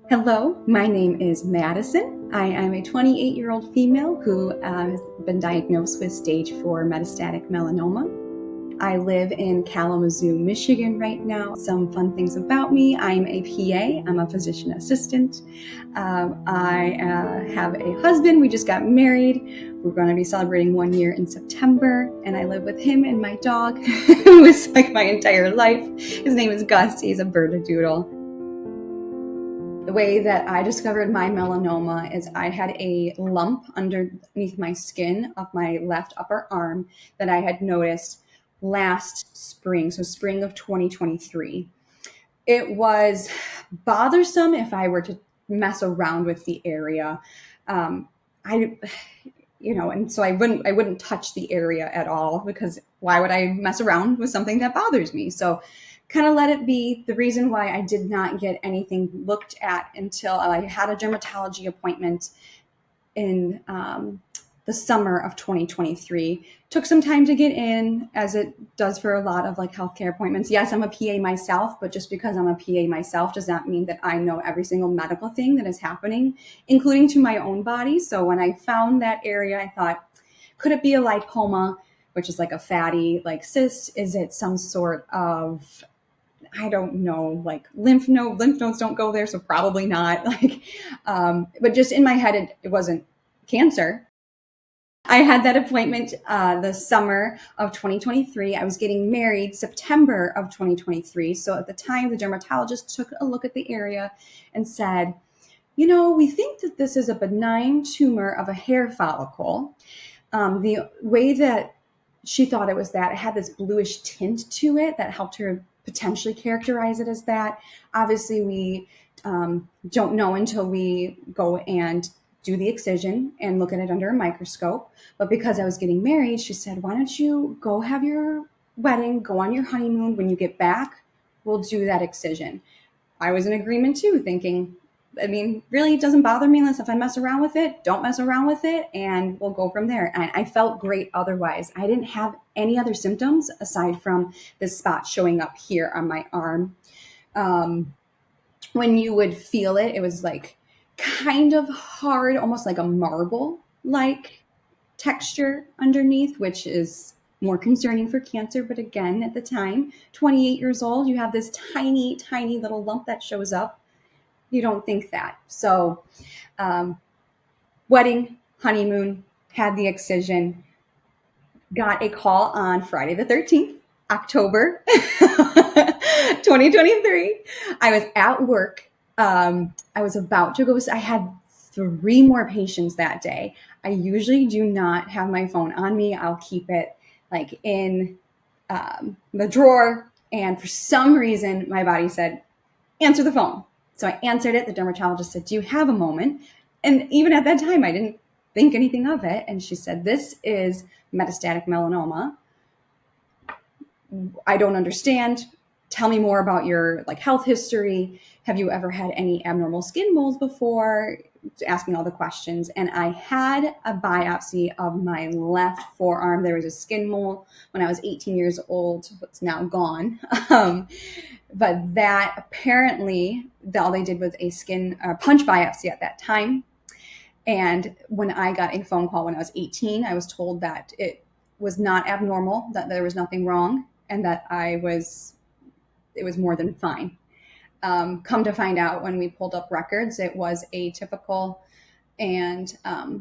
Hello, my name is Madison. I am a 28-year-old female who has been diagnosed with stage 4 metastatic melanoma. I live in Kalamazoo, Michigan right now. Some fun things about me: I'm a PA, I'm a physician assistant. I have a husband. We just got married. We're going to be celebrating 1 year in September, and I live with him and my dog, who is like my entire life. His name is Gus. He's a bernedoodle. The way that I discovered my melanoma is I had a lump underneath my skin of my left upper arm that I had noticed last spring, so spring of 2023. It was bothersome if I were to mess around with the area. And so I wouldn't touch the area at all, because why would I mess around with something that bothers me? So kind of let it be. The reason why I did not get anything looked at until I had a dermatology appointment in the summer of 2023. Took some time to get in, as it does for a lot of like healthcare appointments. Yes, I'm a PA myself, but just because I'm a PA myself does not mean that I know every single medical thing that is happening, including to my own body. So when I found that area, I thought, could it be a lipoma, which is like a fatty like cyst? Is it some sort of, I don't know, like lymph nodes don't go there, so probably not. But just in my head, it wasn't cancer. I had that appointment the summer of 2023. I was getting married September of 2023. So at the time, the dermatologist took a look at the area and said, we think that this is a benign tumor of a hair follicle. The way that she thought it was that it had this bluish tint to it that helped her potentially characterize it as that. Obviously, we don't know until we go and do the excision and look at it under a microscope. But because I was getting married, she said, why don't you go have your wedding, go on your honeymoon. When you get back, we'll do that excision. I was in agreement too, thinking, really, it doesn't bother me unless if I mess around with it. Don't mess around with it, and we'll go from there. And I felt great otherwise. I didn't have any other symptoms aside from this spot showing up here on my arm. When you would feel it, it was like kind of hard, almost like a marble-like texture underneath, which is more concerning for cancer. But again, at the time, 28 years old, you have this tiny, tiny little lump that shows up. You don't think that. So wedding, honeymoon, had the excision, got a call on Friday the 13th, October 2023. I was at work. I was about to go. I had 3 more patients that day. I usually do not have my phone on me. I'll keep it like in the drawer. And for some reason, my body said, answer the phone. So I answered it. The dermatologist said, do you have a moment? And even at that time, I didn't think anything of it. And she said, this is metastatic melanoma. I don't understand. Tell me more about your health history. Have you ever had any abnormal skin moles before? Asking all the questions. And I had a biopsy of my left forearm. There was a skin mole when I was 18 years old. It's now gone. But that apparently, all they did was a punch biopsy at that time. And when I got a phone call when I was 18, I was told that it was not abnormal, that there was nothing wrong, and that it was more than fine. Come to find out, when we pulled up records, it was atypical and it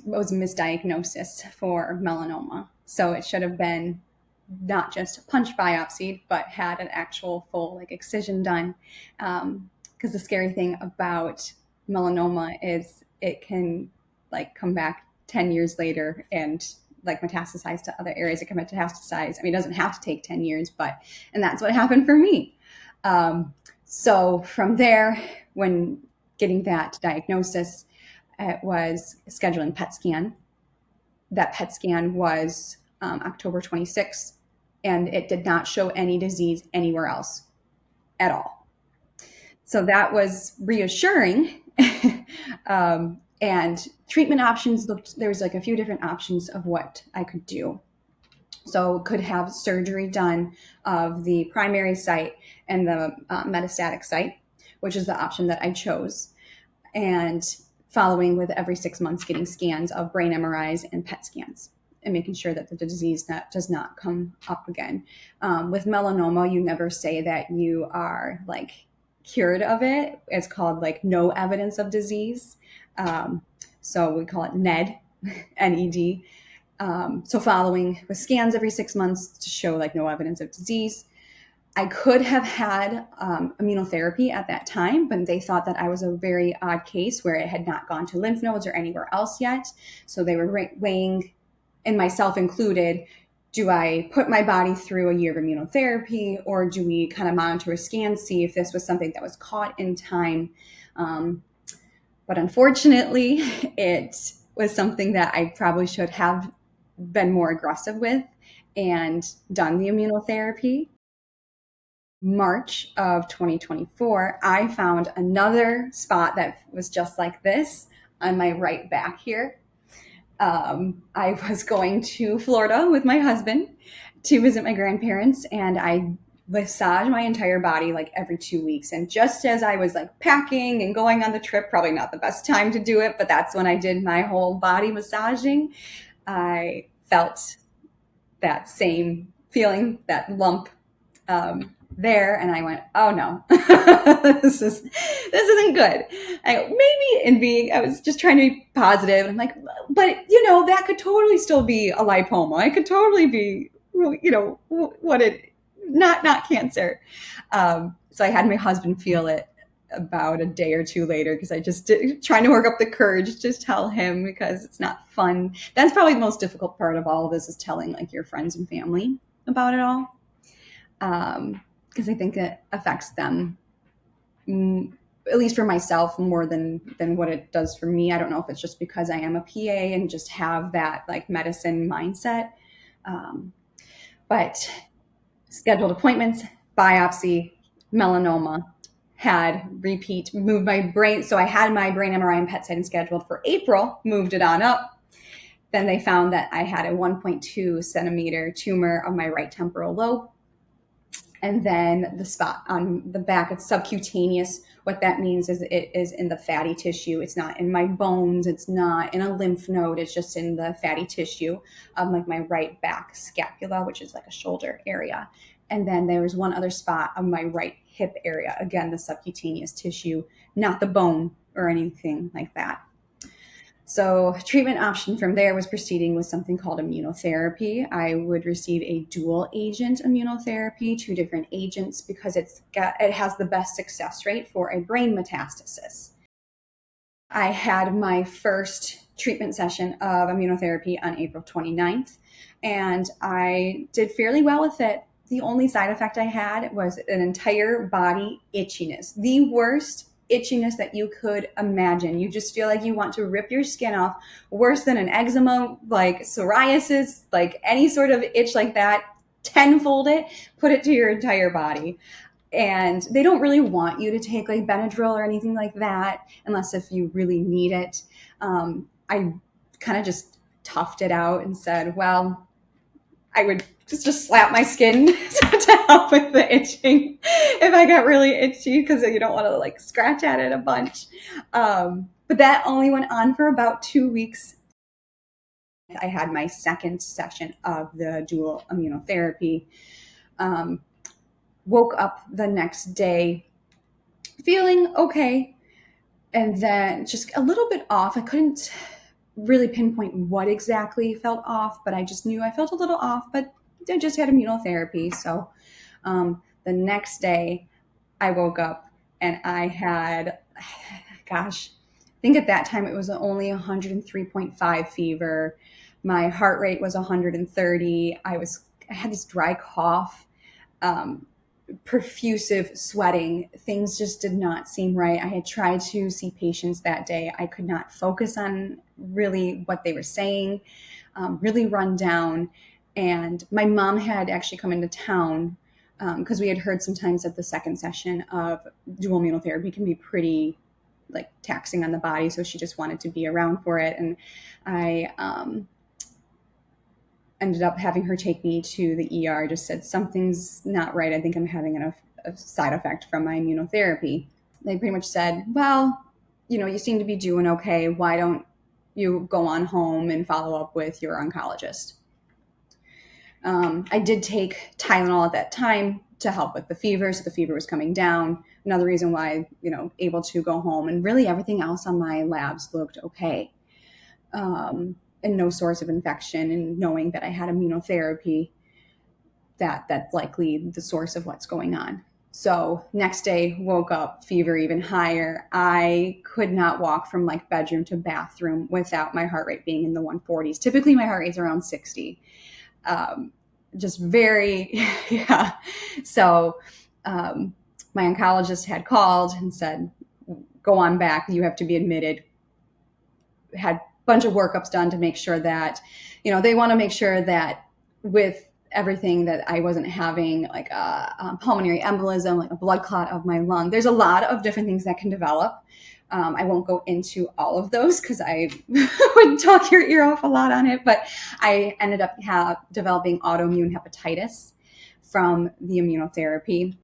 was a misdiagnosis for melanoma. So it should have been not just punch biopsied, but had an actual full excision done. Because the scary thing about melanoma is it can come back 10 years later and metastasize to other areas. It can metastasize. It doesn't have to take 10 years, and that's what happened for me. So from there, when getting that diagnosis, it was scheduling PET scan. That PET scan was October 26th, and it did not show any disease anywhere else at all. So that was reassuring. And treatment options there was a few different options of what I could do. So could have surgery done of the primary site and the metastatic site, which is the option that I chose. And following with every 6 months getting scans of brain MRIs and PET scans and making sure that the disease does not come up again. With melanoma, you never say that you are like cured of it. It's called like no evidence of disease. So we call it NED, N-E-D. So following with scans every 6 months to show like no evidence of disease. I could have had immunotherapy at that time, but they thought that I was a very odd case where it had not gone to lymph nodes or anywhere else yet. So they were weighing, and myself included, do I put my body through a year of immunotherapy, or do we kind of monitor a scan, see if this was something that was caught in time? But unfortunately, it was something that I probably should have been more aggressive with and done the immunotherapy. March of 2024, I found another spot that was just like this on my right back here. I was going to Florida with my husband to visit my grandparents, and I massage my entire body like every 2 weeks. And just as I was like packing and going on the trip, probably not the best time to do it, but that's when I did my whole body massaging. I felt that same feeling, that lump there, and I went, oh no, this isn't good. I was just trying to be positive. I'm like, but that could totally still be a lipoma. It could totally be, not cancer. So I had my husband feel it about a day or two later, because I just trying to work up the courage to tell him, because it's not fun. That's probably the most difficult part of all of this, is telling like your friends and family about it all. Because I think it affects them, at least for myself, more than what it does for me. I don't know if it's just because I am a PA and just have that like medicine mindset. But scheduled appointments, biopsy, melanoma, moved my brain. So I had my brain MRI and PET scan scheduled for April, moved it on up. Then they found that I had a 1.2 centimeter tumor of my right temporal lobe. And then the spot on the back, it's subcutaneous. What that means is it is in the fatty tissue. It's not in my bones. It's not in a lymph node. It's just in the fatty tissue of like my right back scapula, which is like a shoulder area. And then there was one other spot on my right hip area. Again, the subcutaneous tissue, not the bone or anything like that. So treatment option from there was proceeding with something called immunotherapy. I would receive a dual agent immunotherapy, 2 different agents, because it has the best success rate for a brain metastasis. I had my first treatment session of immunotherapy on April 29th, and I did fairly well with it. The only side effect I had was an entire body itchiness, the worst itchiness that you could imagine. You just feel like you want to rip your skin off, worse than an eczema, like psoriasis, like any sort of itch like that, tenfold it, put it to your entire body. And they don't really want you to take like Benadryl or anything like that, unless if you really need it. I kind of just toughed it out and said, well, I would just slap my skin to help with the itching if I got really itchy, because you don't want to like scratch at it a bunch. But that only went on for about 2 weeks. I had my second session of the dual immunotherapy. Woke up the next day feeling okay, and then just a little bit off. I couldn't really pinpoint what exactly felt off, but I just knew I felt a little off, but I just had immunotherapy. So the next day I woke up and I had, I think at that time it was only 103.5 fever. My heart rate was 130. I had this dry cough, perfusive sweating. Things just did not seem right. I had tried to see patients that day. I could not focus on really what they were saying, really run down. And my mom had actually come into town because we had heard sometimes that the second session of dual immunotherapy can be pretty like taxing on the body. So she just wanted to be around for it. And I ended up having her take me to the ER, just said, something's not right. I think I'm having a side effect from my immunotherapy. They pretty much said, well, you seem to be doing okay. Why don't you go on home and follow up with your oncologist? I did take Tylenol at that time to help with the fever. So the fever was coming down. Another reason why, able to go home, and really everything else on my labs looked okay. And no source of infection, and knowing that I had immunotherapy, that's likely the source of what's going on. So next day, woke up, fever even higher. I could not walk from like bedroom to bathroom without my heart rate being in the 140s. Typically my heart rate's around 60. Just very, yeah. So my oncologist had called and said, go on back, you have to be admitted. Had a bunch of workups done to make sure that, they want to make sure that with everything that I wasn't having like a pulmonary embolism, like a blood clot of my lung. There's a lot of different things that can develop. I won't go into all of those because I would talk your ear off a lot on it, but I ended up developing autoimmune hepatitis from the immunotherapy.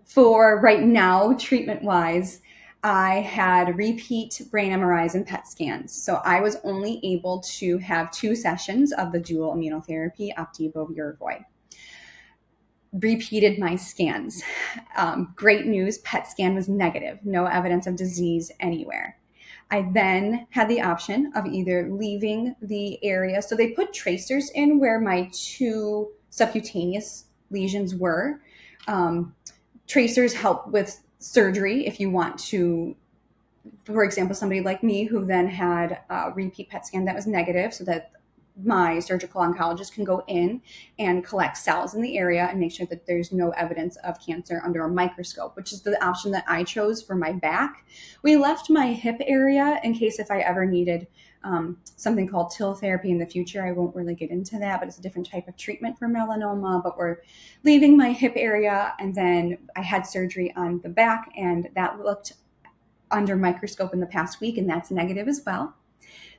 For right now, treatment-wise, I had repeat brain MRIs and PET scans. So I was only able to have 2 sessions of the dual immunotherapy, Opdivo, Yervoy. Repeated my scans. Great news, PET scan was negative, no evidence of disease anywhere. I then had the option of either leaving the area. So they put tracers in where my 2 subcutaneous lesions were. Tracers help with surgery if you want to, for example, somebody like me who then had a repeat PET scan that was negative, so that my surgical oncologist can go in and collect cells in the area and make sure that there's no evidence of cancer under a microscope, which is the option that I chose for my back. We left my hip area in case if I ever needed something called TIL therapy in the future. I won't really get into that, but it's a different type of treatment for melanoma. But we're leaving my hip area, and then I had surgery on the back, and that looked under microscope in the past week, and that's negative as well.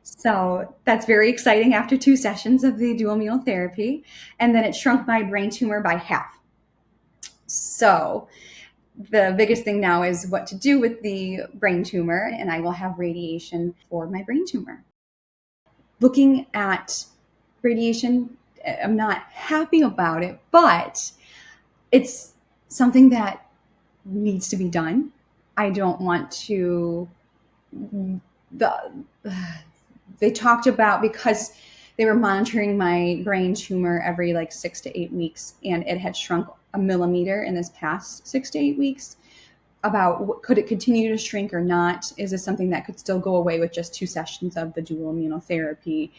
So that's very exciting after 2 sessions of the dual immunotherapy. And then it shrunk my brain tumor by half. So the biggest thing now is what to do with the brain tumor, and I will have radiation for my brain tumor. Looking at radiation, I'm not happy about it, but it's something that needs to be done. I don't want to, they talked about, because they were monitoring my brain tumor every like 6 to 8 weeks, and it had shrunk a millimeter in this past 6 to 8 weeks, about could it continue to shrink or not? Is this something that could still go away with just 2 sessions of the dual immunotherapy?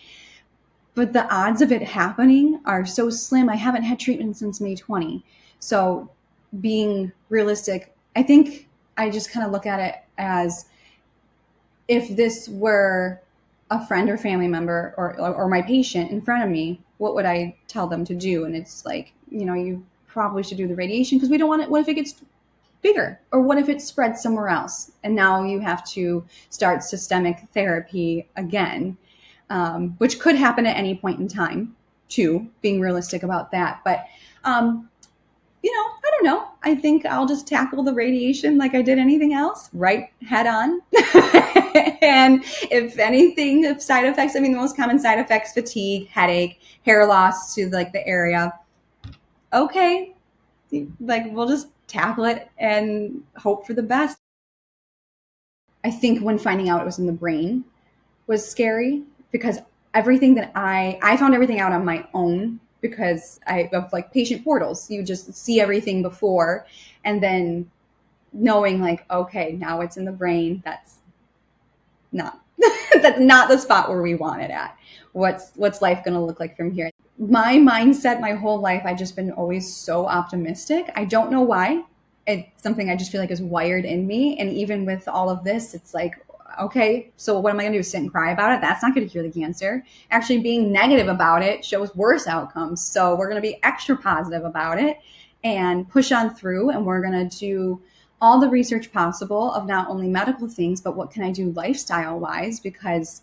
But the odds of it happening are so slim. I haven't had treatment since May 20. So being realistic, I think I just kind of look at it as, if this were a friend or family member or my patient in front of me, what would I tell them to do? And it's like, you probably should do the radiation because we don't want it. What if it gets bigger? Or what if it spreads somewhere else? And now you have to start systemic therapy again, which could happen at any point in time too, being realistic about that. But, I don't know. I think I'll just tackle the radiation like I did anything else, right head on. And if anything, if side effects, the most common side effects, fatigue, headache, hair loss to like the area. Okay. Like we'll just tackle it and hope for the best. I think when finding out it was in the brain was scary, because everything that I found everything out on my own, because I have like patient portals. You just see everything before, and then knowing like, okay, now it's in the brain. That's not the spot where we want it at. What's life going to look like from here? My mindset, my whole life, I've just been always so optimistic. I don't know why. It's something I just feel like is wired in me. And even with all of this, it's like, okay, so what am I going to do? Sit and cry about it? That's not going to cure the cancer. Actually, being negative about it shows worse outcomes. So we're going to be extra positive about it and push on through. And we're going to do all the research possible of not only medical things, but what can I do lifestyle wise? Because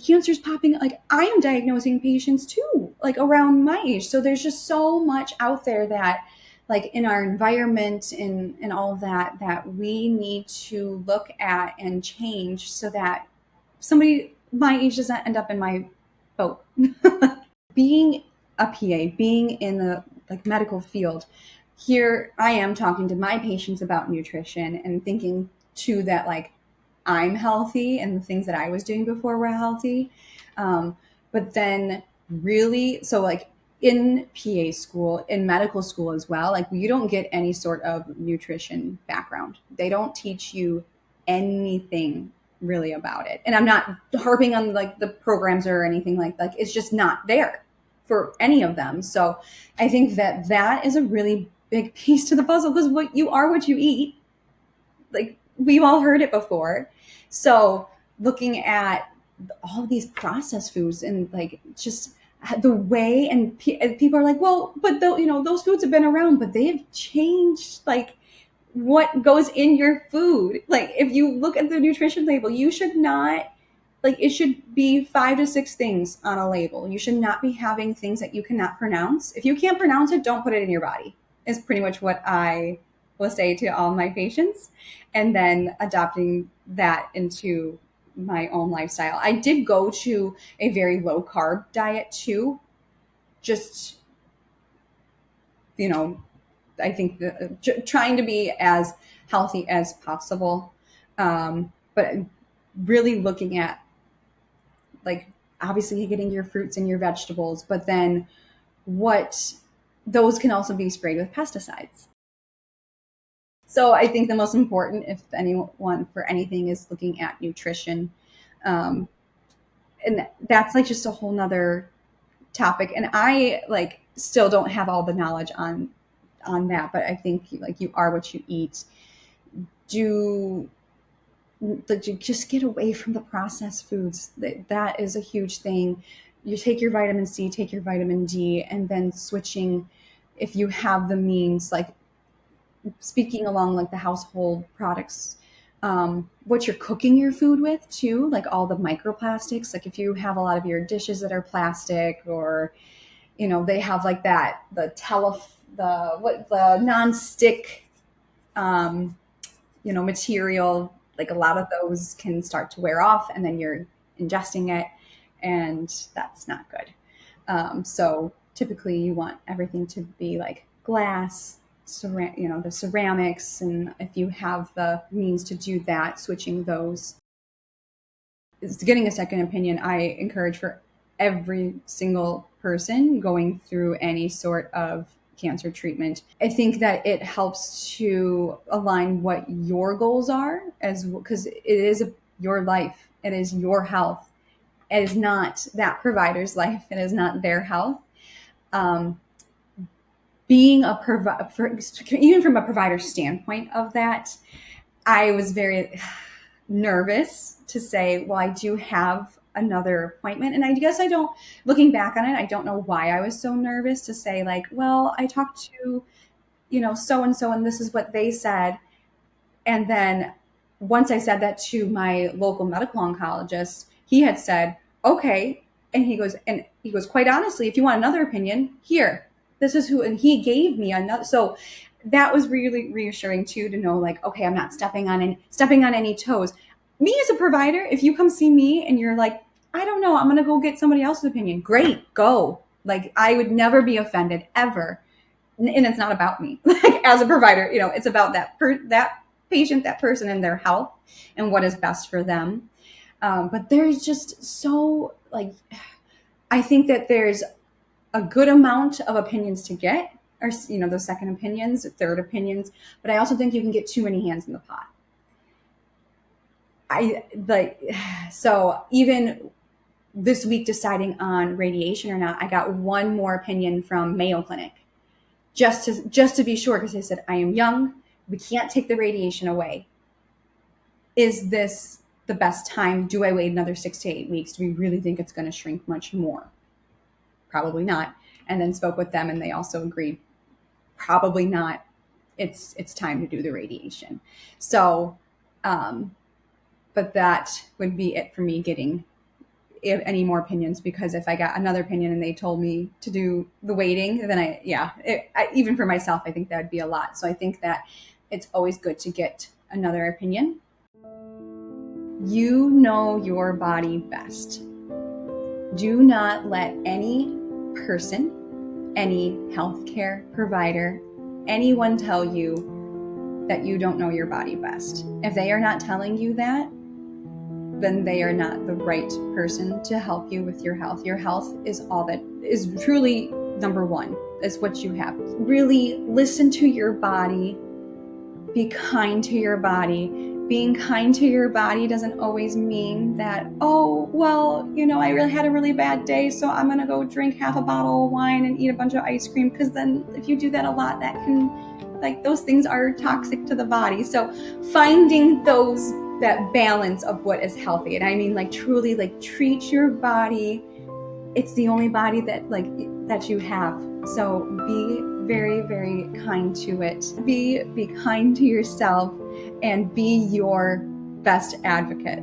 cancer is popping. Like I am diagnosing patients too, like around my age. So there's just so much out there that like in our environment and all of that, that we need to look at and change so that somebody my age doesn't end up in my boat. Being a PA, being in the like medical field, here I am talking to my patients about nutrition and thinking too that like I'm healthy and the things that I was doing before were healthy. But then really, so like in PA school, in medical school as well, like you don't get any sort of nutrition background. They don't teach you anything really about it. And I'm not harping on like the programs or anything like it's just not there for any of them. So I think that that is a really big piece to the puzzle, because what you eat. Like we've all heard it before. So looking at all of these processed foods and like just the way and people are like, well, but those foods have been around, but they've changed like what goes in your food. Like if you look at the nutrition label, you should not, like it should be 5 to 6 things on a label. You should not be having things that you cannot pronounce. If you can't pronounce it, don't put it in your body, is pretty much what I will say to all my patients. And then adopting that into my own lifestyle. I did go to a very low carb diet too. Just, I think trying to be as healthy as possible. But really looking at like obviously getting your fruits and your vegetables, but then what those can also be sprayed with pesticides. So I think the most important, if anyone for anything, is looking at nutrition. Um, and that's like just a whole nother topic. And I like still don't have all the knowledge on that, but I think like you are what you eat. Do just get away from the processed foods. That is a huge thing. You take your vitamin C, take your vitamin D, and then switching if you have the means, like speaking along like the household products, what you're cooking your food with too, like all the microplastics. Like if you have a lot of your dishes that are plastic, or they have like that the non-stick material, like a lot of those can start to wear off and then you're ingesting it, and that's not good. So typically you want everything to be like glass, the ceramics, and if you have the means to do that, switching those. Getting a second opinion, I encourage for every single person going through any sort of cancer treatment. I think that it helps to align what your goals are, as because it is your life, it is your health. It is not that provider's life. It is not their health. Being even from a provider standpoint of that, I was very nervous to say, well, I do have another appointment. And I guess I don't, looking back on it, I don't know why I was so nervous to say like, well, I talked to, so-and-so, and this is what they said. And then once I said that to my local medical oncologist, he had said, okay. And he goes, quite honestly, if you want another opinion, here, this is who, and he gave me another. So that was really reassuring too, to know like, okay, I'm not stepping on any toes. Me as a provider, if you come see me and you're like, I don't know, I'm going to go get somebody else's opinion. Great, go. Like I would never be offended ever. And it's not about me. Like as a provider, it's about that patient, that person, and their health and what is best for them. But there's just so like, I think that there's a good amount of opinions to get, or those second opinions, third opinions. But I also think you can get too many hands in the pot. So even this week deciding on radiation or not, I got one more opinion from Mayo Clinic, just to be sure, because they said, I am young, we can't take the radiation away. Is this the best time? Do I wait another 6 to 8 weeks? Do we really think it's going to shrink much more? Probably not. And then spoke with them, and they also agreed, probably not. It's time to do the radiation. So, but that would be it for me getting any more opinions, because if I got another opinion and they told me to do the waiting, then even for myself, I think that would be a lot. So I think that it's always good to get another opinion. You know your body best. Do not let any person, any healthcare provider, anyone tell you that you don't know your body best. If they are not telling you that, then they are not the right person to help you with your health. Your health is all that is truly number one. It's what you have. Really listen to your body. Be kind to your body. Being kind to your body doesn't always mean that, oh, well, I really had a really bad day, so I'm going to go drink half a bottle of wine and eat a bunch of ice cream. Because then if you do that a lot, that can, those things are toxic to the body. So finding that balance of what is healthy. And I mean, truly, treat your body. It's the only body that you have. So be very, very kind to it. Be kind to yourself and be your best advocate.